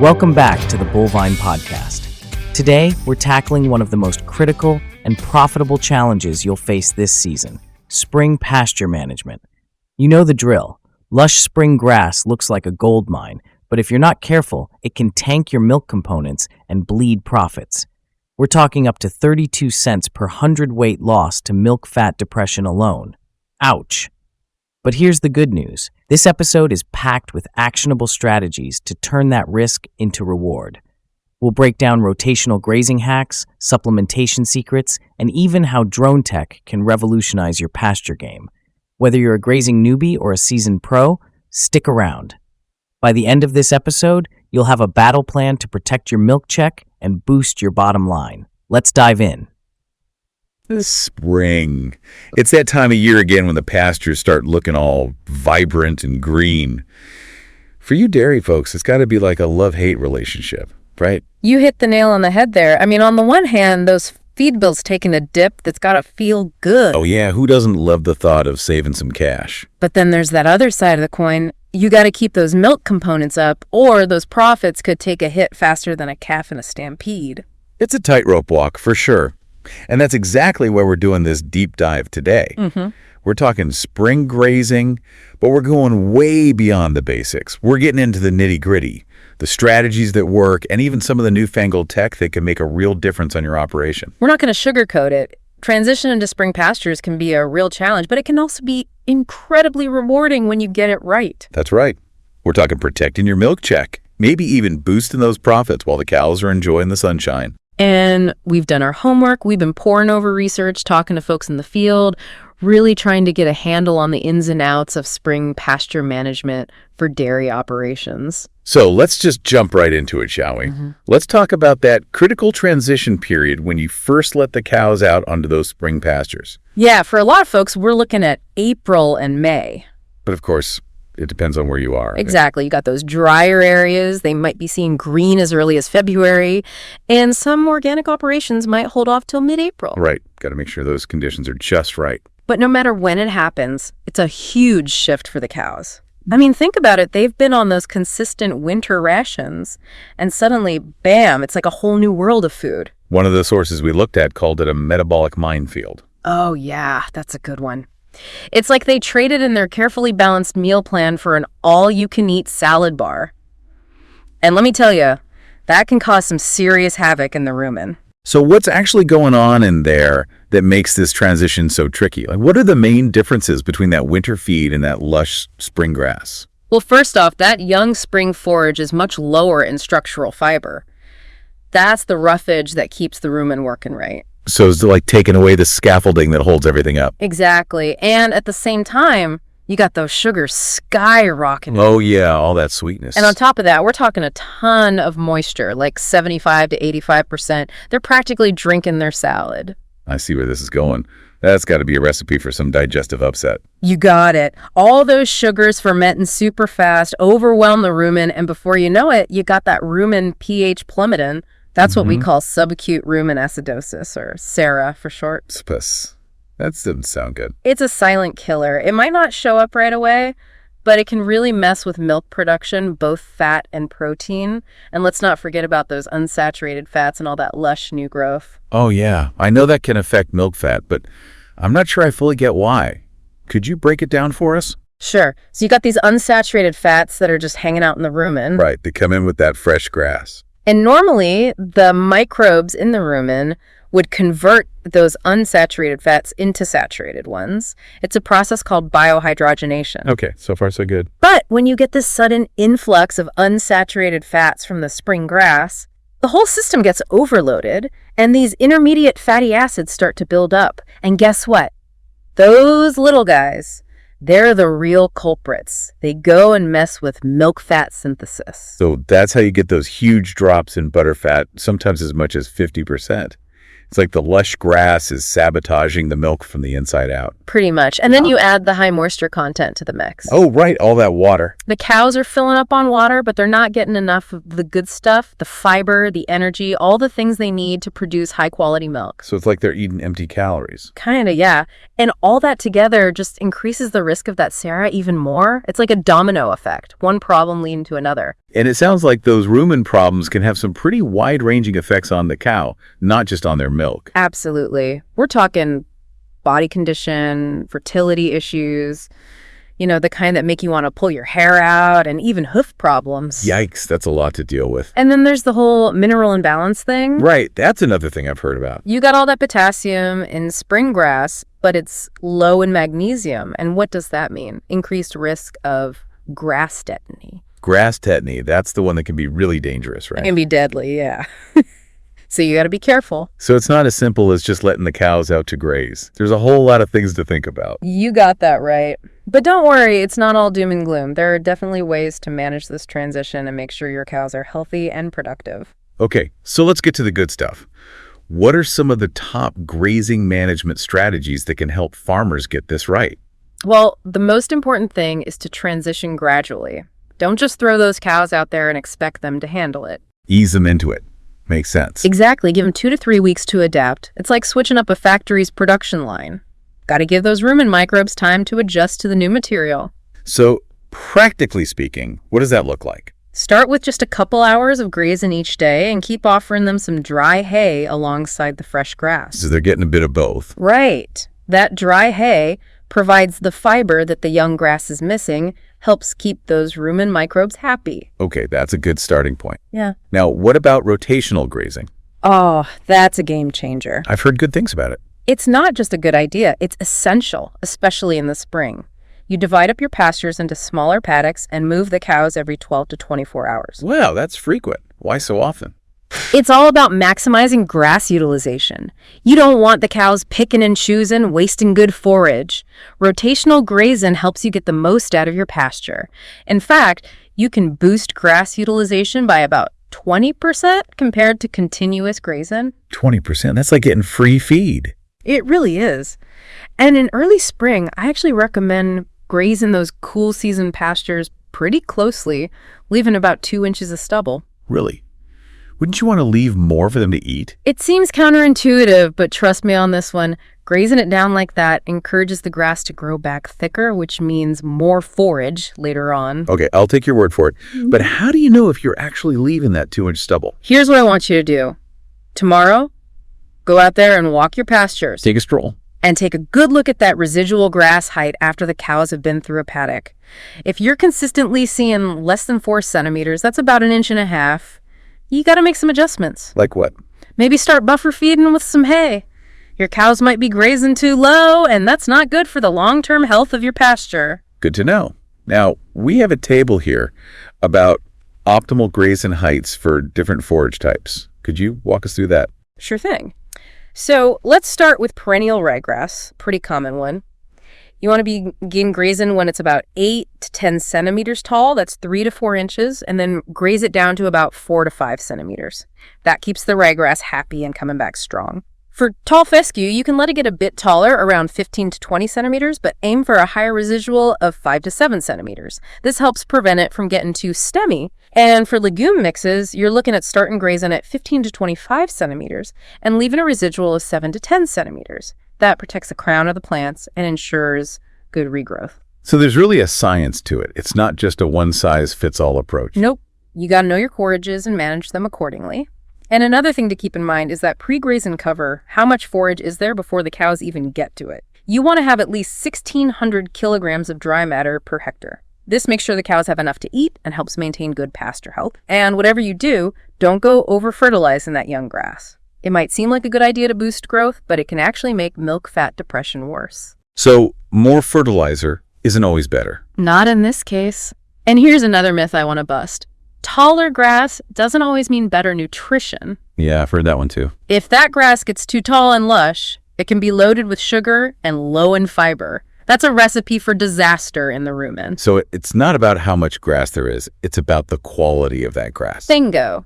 Welcome back to the Bullvine Podcast. Today, we're tackling one of the most critical and profitable challenges you'll face this season, spring pasture management. You know the drill. Lush spring grass looks like a gold mine, but if you're not careful, it can tank your milk components and bleed profits. We're talking up to 32 cents per hundredweight loss to milk fat depression alone. Ouch. But here's the good news. This episode is packed with actionable strategies to turn that risk into reward. We'll break down rotational grazing hacks, supplementation secrets, and even how drone tech can revolutionize your pasture game. Whether you're a grazing newbie or a seasoned pro, stick around. By the end of this episode, you'll have a battle plan to protect your milk check and boost your bottom line. Let's dive in. Spring. It's that time of year again when the pastures start looking all vibrant and green. For you dairy folks, it's got to be like a love-hate relationship, right? You hit the nail on the head there. I mean, on the one hand, those feed bills taking a dip that's got to feel good. Oh yeah, who doesn't love the thought of saving some cash? But then there's that other side of the coin. You got to keep those milk components up, or those profits could take a hit faster than a calf in a stampede. It's a tightrope walk for sure. And that's exactly why we're doing this deep dive today. We're talking spring grazing, but we're going way beyond the basics. We're getting into the nitty-gritty, the strategies that work, and even some of the newfangled tech that can make a real difference on your operation. We're not going to sugarcoat it. Transition into spring pastures can be a real challenge, but it can also be incredibly rewarding when you get it right. That's right. We're talking protecting your milk check, maybe even boosting those profits while the cows are enjoying the sunshine. And we've done our homework. We've been poring over research, talking to folks in the field, really trying to get a handle on the ins and outs of spring pasture management for dairy operations. So let's just jump right into it, shall we? Let's talk about that critical transition period when you first let the cows out onto those spring pastures. Yeah, for a lot of folks, we're looking at April and May. But of course, it depends on where you are. Exactly. You got those drier areas. They might be seeing green as early as February, and some organic operations might hold off till mid-April. Right. Got to make sure those conditions are just right. But no matter when it happens, it's a huge shift for the cows. I mean, think about it. They've been on those consistent winter rations, and suddenly, bam, it's like a whole new world of food. One of the sources we looked at called it a metabolic minefield. Oh, yeah, that's a good one. It's like they traded in their carefully balanced meal plan for an all-you-can-eat salad bar. And let me tell you, that can cause some serious havoc in the rumen. So what's actually going on in there that makes this transition so tricky? Like, what are the main differences between that winter feed and that lush spring grass? Well, first off, that young spring forage is much lower in structural fiber. That's the roughage that keeps the rumen working right. So it's like taking away the scaffolding that holds everything up. Exactly. And at the same time, you got those sugars skyrocketing. Oh, yeah, all that sweetness. And on top of that, we're talking a ton of moisture, like 75 to 85%. They're practically drinking their salad. I see where this is going. That's got to be a recipe for some digestive upset. You got it. All those sugars fermenting super fast, overwhelm the rumen, and before you know it, you got that rumen pH plummeting. That's what we call subacute rumen acidosis, or SARA for short. That doesn't sound good. It's a silent killer. It might not show up right away, but it can really mess with milk production, both fat and protein. And let's not forget about those unsaturated fats and all that lush new growth. Oh, yeah. I know that can affect milk fat, but I'm not sure I fully get why. Could you break it down for us? Sure. So you got these unsaturated fats that are just hanging out in the rumen. Right. They come in with that fresh grass. And normally, the microbes in the rumen would convert those unsaturated fats into saturated ones. It's a process called biohydrogenation. Okay, so far so good. But when you get this sudden influx of unsaturated fats from the spring grass, the whole system gets overloaded, and these intermediate fatty acids start to build up. And guess what? Those little guys, they're the real culprits. They go and mess with milk fat synthesis. So that's how you get those huge drops in butterfat, sometimes as much as 50%. It's like the lush grass is sabotaging the milk from the inside out. Pretty much. And then you add the high moisture content to the mix. Oh, right, all that water. The cows are filling up on water, but they're not getting enough of the good stuff, the fiber, the energy, all the things they need to produce high-quality milk. So it's like they're eating empty calories. Kinda, yeah. And all that together just increases the risk of that SARA even more. It's like a domino effect, one problem leading to another. And it sounds like those rumen problems can have some pretty wide-ranging effects on the cow, not just on their milk. Absolutely. We're talking body condition, fertility issues, the kind that make you want to pull your hair out, and even hoof problems. Yikes, that's a lot to deal with. And then there's the whole mineral imbalance thing. Right, that's another thing I've heard about. You got all that potassium in spring grass, but it's low in magnesium. And what does that mean? Increased risk of grass tetany. Grass tetany, that's the one that can be really dangerous, right? It can be deadly, yeah. So you got to be careful. So it's not as simple as just letting the cows out to graze. There's a whole lot of things to think about. You got that right. But don't worry, it's not all doom and gloom. There are definitely ways to manage this transition and make sure your cows are healthy and productive. Okay, so let's get to the good stuff. What are some of the top grazing management strategies that can help farmers get this right? Well, the most important thing is to transition gradually. Don't just throw those cows out there and expect them to handle it. Ease them into it. Makes sense. Exactly. Give them 2 to 3 weeks to adapt. It's like switching up a factory's production line. Got to give those rumen microbes time to adjust to the new material. So, practically speaking, what does that look like? Start with just a couple hours of grazing each day and keep offering them some dry hay alongside the fresh grass. So they're getting a bit of both. Right. That dry hay provides the fiber that the young grass is missing, helps keep those rumen microbes happy. Okay, that's a good starting point. Yeah. Now, what about rotational grazing? Oh, that's a game changer. I've heard good things about it. It's not just a good idea, it's essential, especially in the spring. You divide up your pastures into smaller paddocks and move the cows every 12 to 24 hours. Wow, that's frequent. Why so often? It's all about maximizing grass utilization. You don't want the cows picking and choosing, wasting good forage. Rotational grazing helps you get the most out of your pasture. In fact, you can boost grass utilization by about 20% compared to continuous grazing. 20%? That's like getting free feed. It really is. And in early spring, I actually recommend grazing those cool season pastures pretty closely, leaving about 2 inches of stubble. Really? Wouldn't you want to leave more for them to eat? It seems counterintuitive, but trust me on this one. Grazing it down like that encourages the grass to grow back thicker, which means more forage later on. Okay, I'll take your word for it. But how do you know if you're actually leaving that 2-inch stubble? Here's what I want you to do. Tomorrow, go out there and walk your pastures. Take a stroll. And take a good look at that residual grass height after the cows have been through a paddock. If you're consistently seeing less than 4 centimeters, that's about 1.5 inches, you got to make some adjustments. Like what? Maybe start buffer feeding with some hay. Your cows might be grazing too low, and that's not good for the long-term health of your pasture. Good to know. Now, we have a table here about optimal grazing heights for different forage types. Could you walk us through that? Sure thing. So let's start with perennial ryegrass, pretty common one. You want to begin grazing when it's about 8 to 10 centimeters tall. That's 3 to 4 inches, and then graze it down to about 4 to 5 centimeters. That keeps the ryegrass happy and coming back strong. For tall fescue, you can let it get a bit taller, around 15 to 20 centimeters, but aim for a higher residual of 5 to 7 centimeters. This helps prevent it from getting too stemmy. And for legume mixes, you're looking at starting grazing at 15 to 25 centimeters and leaving a residual of 7 to 10 centimeters. That protects the crown of the plants and ensures good regrowth. So there's really a science to it. It's not just a one-size-fits-all approach. Nope. You got to know your forages and manage them accordingly. And another thing to keep in mind is that pre-grazing cover, how much forage is there before the cows even get to it. You want to have at least 1,600 kilograms of dry matter per hectare. This makes sure the cows have enough to eat and helps maintain good pasture health. And whatever you do, don't go over-fertilizing that young grass. It might seem like a good idea to boost growth, but it can actually make milk fat depression worse. So more fertilizer isn't always better. Not in this case. And here's another myth I want to bust. Taller grass doesn't always mean better nutrition. Yeah, I've heard that one too. If that grass gets too tall and lush, it can be loaded with sugar and low in fiber. That's a recipe for disaster in the rumen. So it's not about how much grass there is, it's about the quality of that grass. Bingo.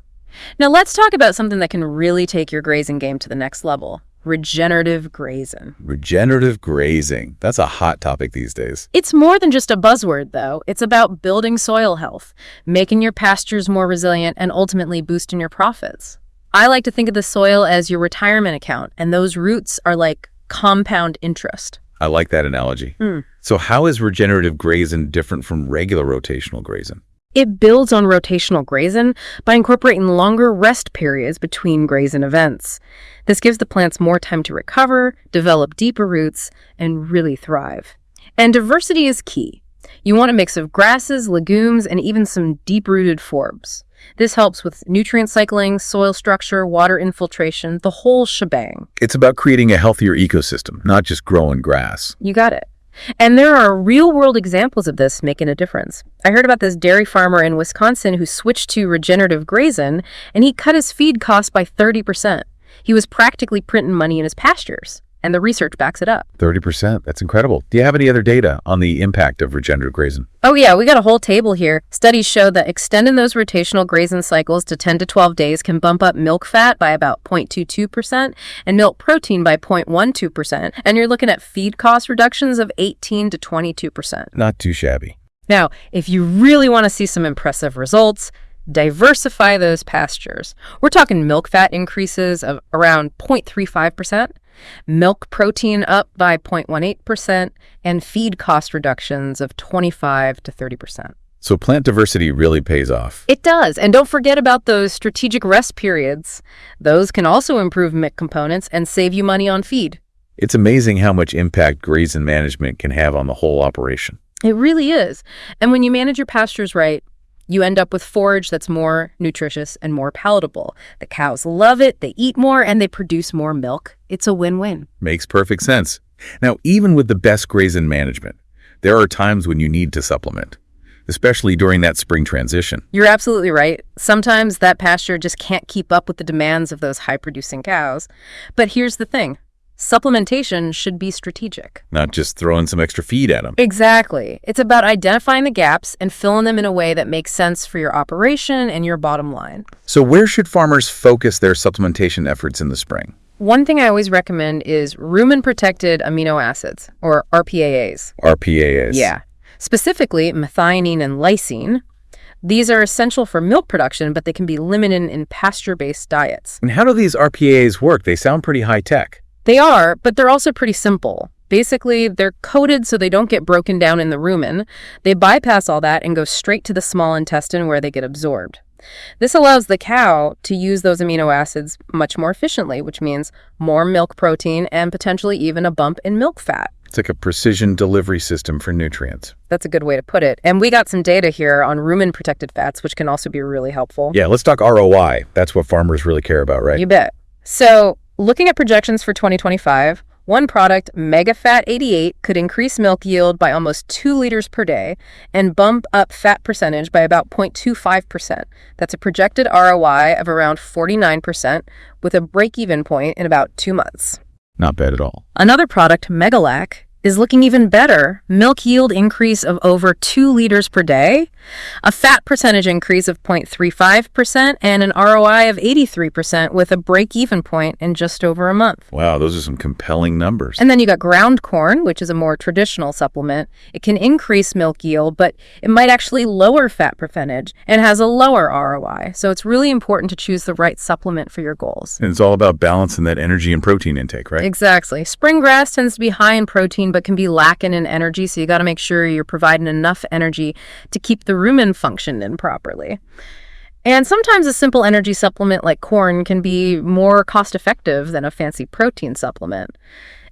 Now let's talk about something that can really take your grazing game to the next level. Regenerative grazing. Regenerative grazing. That's a hot topic these days. It's more than just a buzzword, though. It's about building soil health, making your pastures more resilient, and ultimately boosting your profits. I like to think of the soil as your retirement account, and those roots are like compound interest. I like that analogy. So how is regenerative grazing different from regular rotational grazing? It builds on rotational grazing by incorporating longer rest periods between grazing events. This gives the plants more time to recover, develop deeper roots, and really thrive. And diversity is key. You want a mix of grasses, legumes, and even some deep-rooted forbs. This helps with nutrient cycling, soil structure, water infiltration, the whole shebang. It's about creating a healthier ecosystem, not just growing grass. You got it. And there are real-world examples of this making a difference. I heard about this dairy farmer in Wisconsin who switched to regenerative grazing, and he cut his feed costs by 30%. He was practically printing money in his pastures, and the research backs it up. 30%. That's incredible. Do you have any other data on the impact of regenerative grazing? Oh yeah, we got a whole table here. Studies show that extending those rotational grazing cycles to 10 to 12 days can bump up milk fat by about 0.22% and milk protein by 0.12%. And you're looking at feed cost reductions of 18 to 22%. Not too shabby. Now, if you really want to see some impressive results, diversify those pastures. We're talking milk fat increases of around 0.35%, milk protein up by 0.18%, and feed cost reductions of 25 to 30%. So plant diversity really pays off. It does. And don't forget about those strategic rest periods. Those can also improve milk components and save you money on feed. It's amazing how much impact grazing management can have on the whole operation. It really is. And when you manage your pastures right, you end up with forage that's more nutritious and more palatable. The cows love it, they eat more, and they produce more milk. It's a win-win. Makes perfect sense. Now, even with the best grazing management, there are times when you need to supplement, especially during that spring transition. You're absolutely right. Sometimes that pasture just can't keep up with the demands of those high-producing cows. But here's the thing. Supplementation should be strategic. Not just throwing some extra feed at them. Exactly. It's about identifying the gaps and filling them in a way that makes sense for your operation and your bottom line. So where should farmers focus their supplementation efforts in the spring? One thing I always recommend is rumen-protected amino acids, or RPAAs. RPAAs. Yeah. Specifically, methionine and lysine. These are essential for milk production, but they can be limited in pasture-based diets. And how do these RPAAs work? They sound pretty high-tech. They are, but they're also pretty simple. Basically, they're coated so they don't get broken down in the rumen. They bypass all that and go straight to the small intestine where they get absorbed. This allows the cow to use those amino acids much more efficiently, which means more milk protein and potentially even a bump in milk fat. It's like a precision delivery system for nutrients. That's a good way to put it. And we got some data here on rumen-protected fats, which can also be really helpful. Yeah, let's talk ROI. That's what farmers really care about, right? You bet. So, looking at projections for 2025, one product, MegaFat 88, could increase milk yield by almost 2 liters per day and bump up fat percentage by about 0.25%. That's a projected ROI of around 49% with a break-even point in about 2 months. Not bad at all. Another product, Megalac, is looking even better. Milk yield increase of over 2 liters per day, a fat percentage increase of 0.35%, and an ROI of 83% with a break-even point in just over a month. Wow, those are some compelling numbers. And then you got ground corn, which is a more traditional supplement. It can increase milk yield, but it might actually lower fat percentage and has a lower ROI. So it's really important to choose the right supplement for your goals. And it's all about balancing that energy and protein intake, right? Exactly. Spring grass tends to be high in protein, but can be lacking in energy, so you got to make sure you're providing enough energy to keep the rumen functioning properly. And sometimes a simple energy supplement like corn can be more cost-effective than a fancy protein supplement.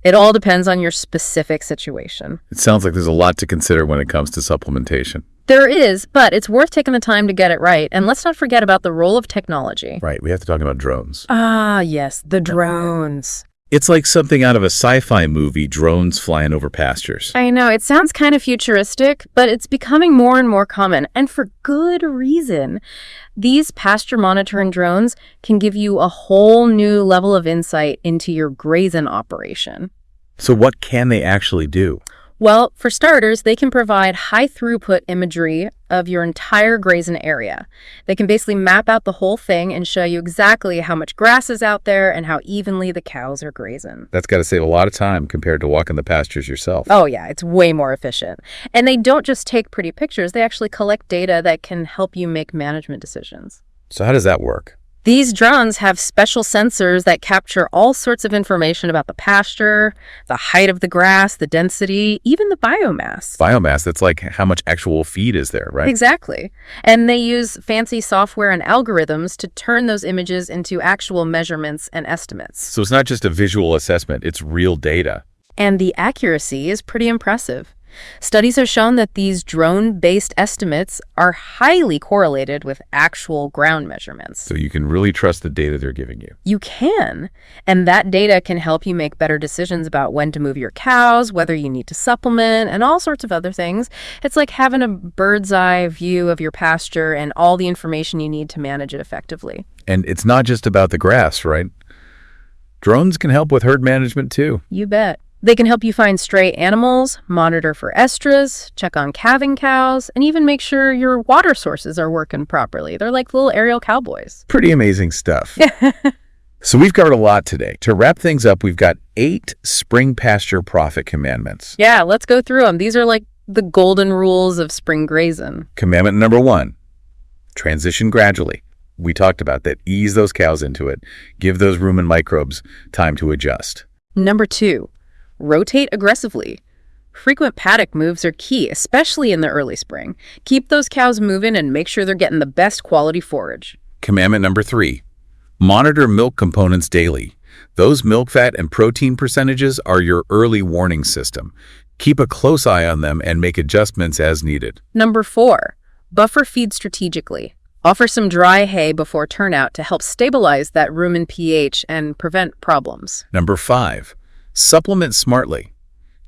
It all depends on your specific situation. It sounds like there's a lot to consider when it comes to supplementation. There is, but it's worth taking the time to get it right. And let's not forget about the role of technology. Right, we have to talk about drones. Ah, yes, the drones. It's like something out of a sci-fi movie, drones flying over pastures. I know, it sounds kind of futuristic, but it's becoming more and more common, and for good reason. These pasture monitoring drones can give you a whole new level of insight into your grazing operation. So what can they actually do? Well, for starters, they can provide high-throughput imagery of your entire grazing area. They can basically map out the whole thing and show you exactly how much grass is out there and how evenly the cows are grazing. That's got to save a lot of time compared to walking the pastures yourself. Oh yeah, it's way more efficient. And they don't just take pretty pictures, they actually collect data that can help you make management decisions. So how does that work? These drones have special sensors that capture all sorts of information about the pasture, the height of the grass, the density, even the biomass. Biomass, that's like how much actual feed is there, right? Exactly. And they use fancy software and algorithms to turn those images into actual measurements and estimates. So it's not just a visual assessment, it's real data. And the accuracy is pretty impressive. Studies have shown that these drone-based estimates are highly correlated with actual ground measurements. So you can really trust the data they're giving you. You can. And that data can help you make better decisions about when to move your cows, whether you need to supplement, and all sorts of other things. It's like having a bird's eye view of your pasture and all the information you need to manage it effectively. And it's not just about the grass, right? Drones can help with herd management too. You bet. They can help you find stray animals, monitor for estrus, check on calving cows, and even make sure your water sources are working properly. They're like little aerial cowboys. Pretty amazing stuff. So we've covered a lot today. To wrap things up, we've got 8 spring pasture profit commandments. Yeah, let's go through them. These are like the golden rules of spring grazing. Commandment number 1, transition gradually. We talked about that. Ease those cows into it. Give those rumen microbes time to adjust. Number 2, rotate aggressively. Frequent paddock moves are key, especially in the early spring. Keep those cows moving and make sure they're getting the best quality forage. Commandment number 3, monitor milk components daily. Those milk fat and protein percentages are your early warning system. Keep a close eye on them and make adjustments as needed. Number 4, buffer feed strategically. Offer some dry hay before turnout to help stabilize that rumen pH and prevent problems. Number 5, supplement smartly.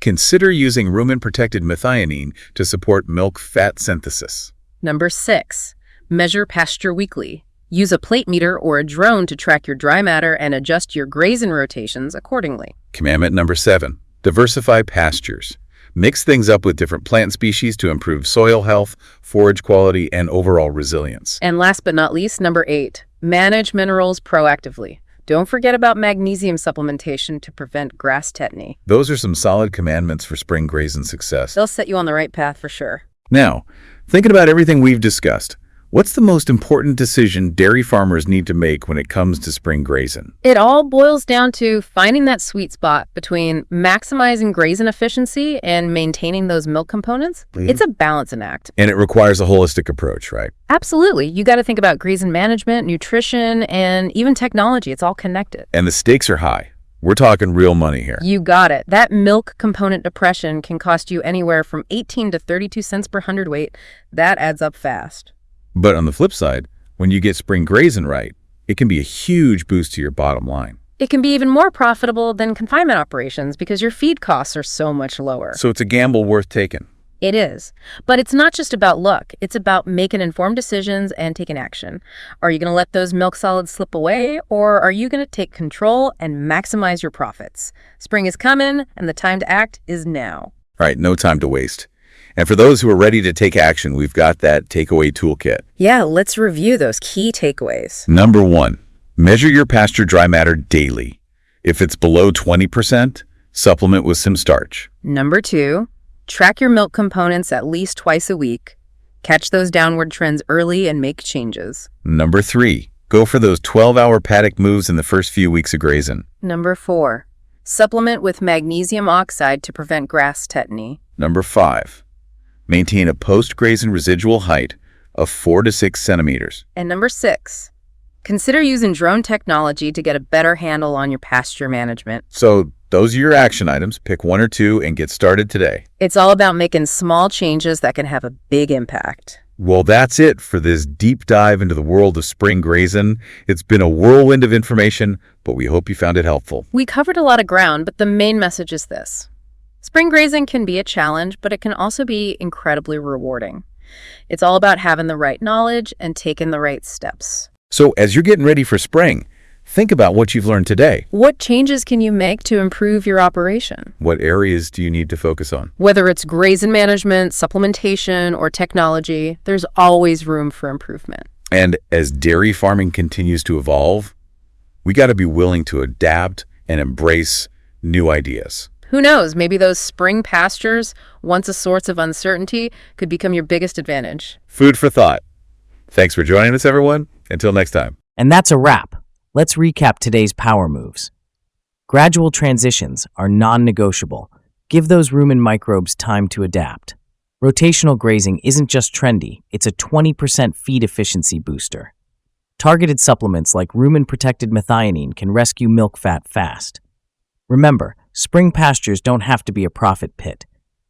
Consider using rumen-protected methionine to support milk fat synthesis. Number 6, measure pasture weekly. Use a plate meter or a drone to track your dry matter and adjust your grazing rotations accordingly. Commandment number 7, diversify pastures. Mix things up with different plant species to improve soil health, forage quality, and overall resilience. And last but not least, number 8, manage minerals proactively. Don't forget about magnesium supplementation to prevent grass tetany. Those are some solid commandments for spring grazing success. They'll set you on the right path for sure. Now, thinking about everything we've discussed, what's the most important decision dairy farmers need to make when it comes to spring grazing? It all boils down to finding that sweet spot between maximizing grazing efficiency and maintaining those milk components. It's a balancing act. And it requires a holistic approach, right? Absolutely. You got to think about grazing management, nutrition, and even technology. It's all connected. And the stakes are high. We're talking real money here. You got it. That milk component depression can cost you anywhere from 18 to 32 cents per hundredweight. That adds up fast. But on the flip side, when you get spring grazing right, it can be a huge boost to your bottom line. It can be even more profitable than confinement operations because your feed costs are so much lower. So it's a gamble worth taking. It is. But it's not just about luck. It's about making informed decisions and taking action. Are you going to let those milk solids slip away, or are you going to take control and maximize your profits? Spring is coming, and the time to act is now. All right, no time to waste. And for those who are ready to take action, we've got that takeaway toolkit. Yeah, let's review those key takeaways. Number 1, measure your pasture dry matter daily. If it's below 20%, supplement with some starch. Number 2, track your milk components at least twice a week. Catch those downward trends early and make changes. Number 3, go for those 12-hour paddock moves in the first few weeks of grazing. Number 4, supplement with magnesium oxide to prevent grass tetany. Number 5, maintain a post-grazing residual height of 4 to 6 centimeters. And number 6, consider using drone technology to get a better handle on your pasture management. So those are your action items. Pick 1 or 2 and get started today. It's all about making small changes that can have a big impact. Well, that's it for this deep dive into the world of spring grazing. It's been a whirlwind of information, but we hope you found it helpful. We covered a lot of ground, but the main message is this. Spring grazing can be a challenge, but it can also be incredibly rewarding. It's all about having the right knowledge and taking the right steps. So as you're getting ready for spring, Think about what you've learned today. What changes can you make to improve your operation? What areas do you need to focus on? Whether it's grazing management, supplementation, or technology, there's always room for improvement. And as dairy farming continues to evolve, we got to be willing to adapt and embrace new ideas. Who knows, maybe those spring pastures, once a source of uncertainty, could become your biggest advantage. Food for thought. Thanks for joining us, everyone. Until next time. And that's a wrap. Let's recap today's power moves. Gradual transitions are non-negotiable. Give those rumen microbes time to adapt. Rotational grazing isn't just trendy, it's a 20% feed efficiency booster. Targeted supplements like rumen-protected methionine can rescue milk fat fast. Remember, spring pastures don't have to be a profit pit.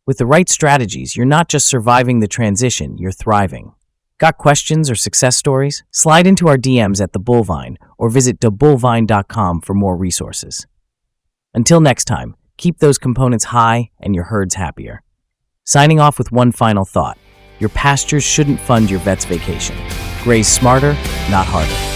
With the right strategies, you're not just surviving the transition, you're thriving. Got questions or success stories? Slide into our DMs at The Bullvine or visit thebullvine.com for more resources. Until next time, keep those components high and your herds happier. Signing off with one final thought. Your pastures shouldn't fund your vet's vacation. Graze smarter, not harder.